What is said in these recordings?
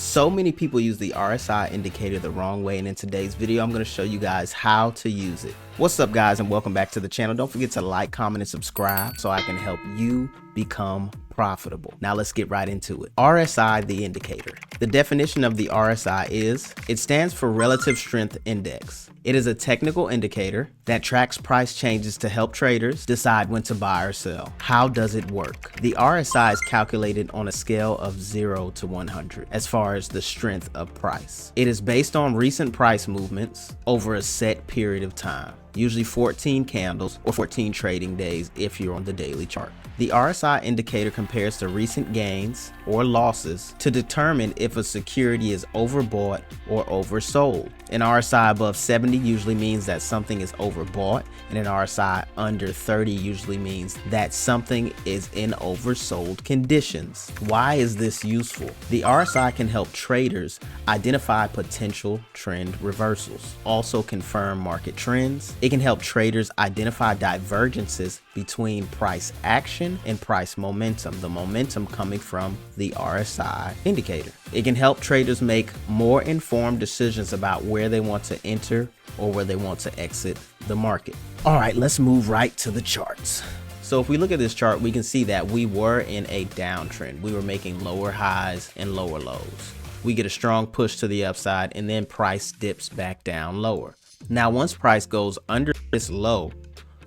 So many people use the RSI indicator the wrong way, and in today's video I'm going to show you guys how to use it. What's up guys, and welcome back to the channel. Don't forget to like, comment, and subscribe so I can help you become profitable. Now let's get right into it. RSI, the indicator. The definition of the RSI is, it stands for Relative Strength Index. It is a technical indicator that tracks price changes to help traders decide when to buy or sell. How does it work? The RSI is calculated on a scale of 0 to 100 as far as the strength of price. It is based on recent price movements over a set period of time, usually 14 candles or 14 trading days if you're on the daily chart. The RSI indicator compares the recent gains or losses to determine if a security is overbought or oversold. An RSI above 70 usually means that something is overbought, and an RSI under 30 usually means that something is in oversold conditions. Why is this useful? The RSI can help traders identify potential trend reversals, also confirm market trends. It can help traders identify divergences between price action and price momentum, the momentum coming from the RSI indicator. It can help traders make more informed decisions about where they want to enter or where they want to exit the market. All right, let's move right to the charts. So if we look at this chart, we can see that we were in a downtrend. We were making lower highs and lower lows. We get a strong push to the upside, and then price dips back down lower. Now, once price goes under this low,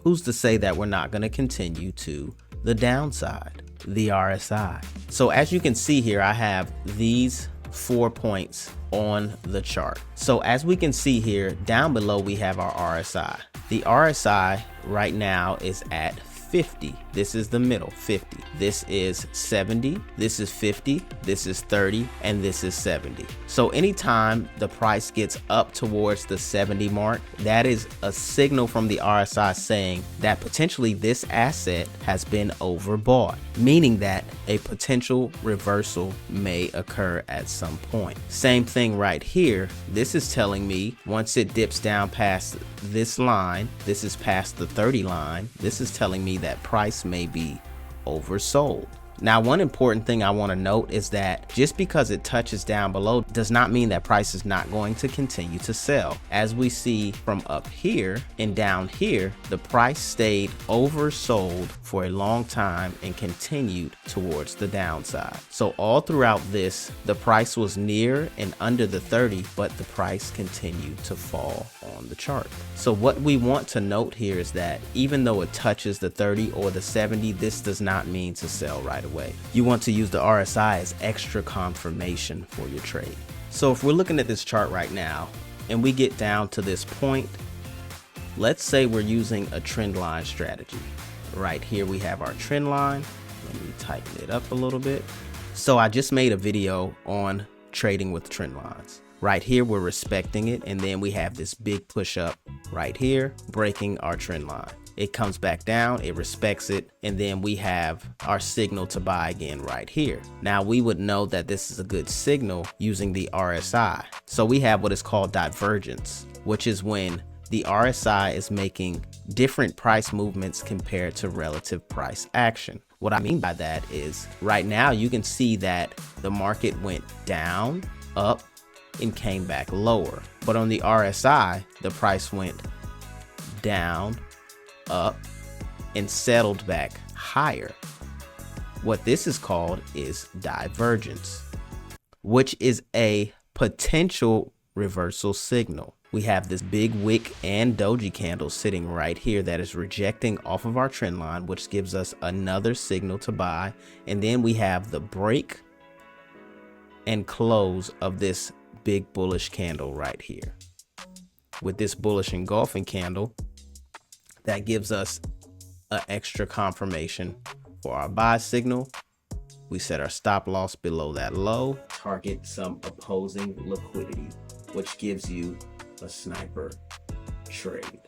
who's to say that we're not going to continue to the downside? The RSI. So as you can see here, I have these 4 points on the chart. So as we can see here, down below we have our RSI. The RSI right now is at 50. This is the middle, 50. This is 70, this is 50, this is 30, and this is 70. So anytime the price gets up towards the 70 mark, that is a signal from the RSI saying that potentially this asset has been overbought, meaning that a potential reversal may occur at some point. Same thing right here. This is telling me once it dips down past this line, this is past the 30 line, this is telling me that price may be oversold. Now, one important thing I want to note is that just because it touches down below does not mean that price is not going to continue to sell. As we see from up here and down here, the price stayed oversold for a long time and continued towards the downside. So all throughout this, the price was near and under the 30, but the price continued to fall on the chart. So what we want to note here is that even though it touches the 30 or the 70, this does not mean to sell right away. You want to use the RSI as extra confirmation for your trade. So if we're looking at this chart right now and we get down to this point, let's say we're using a trend line strategy. Right here we have our trend line. Let me tighten it up a little bit. So I just made a video on trading with trend lines. Right here we're respecting it, and then we have this big push up right here, breaking our trend line. It comes back down, it respects it, and then we have our signal to buy again right here. Now we would know that this is a good signal using the RSI. So we have what is called divergence, which is when the RSI is making different price movements compared to relative price action. What I mean by that is right now you can see that the market went down, up, and came back lower. But on the RSI, the price went down, up, and settled back higher. What this is called is divergence, which is a potential reversal signal. We have this big wick and doji candle sitting right here that is rejecting off of our trend line, which gives us another signal to buy. And then we have the break and close of this big bullish candle right here. With this bullish engulfing candle, that gives us an extra confirmation for our buy signal. We set our stop loss below that low, target some opposing liquidity, which gives you a sniper trade.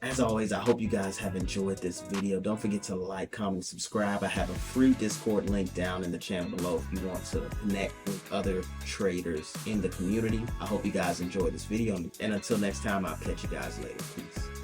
As always, I hope you guys have enjoyed this video. Don't forget to like, comment, subscribe. I have a free Discord link down in the channel below if you want to connect with other traders in the community. I hope you guys enjoyed this video, and until next time, I'll catch you guys later. Peace.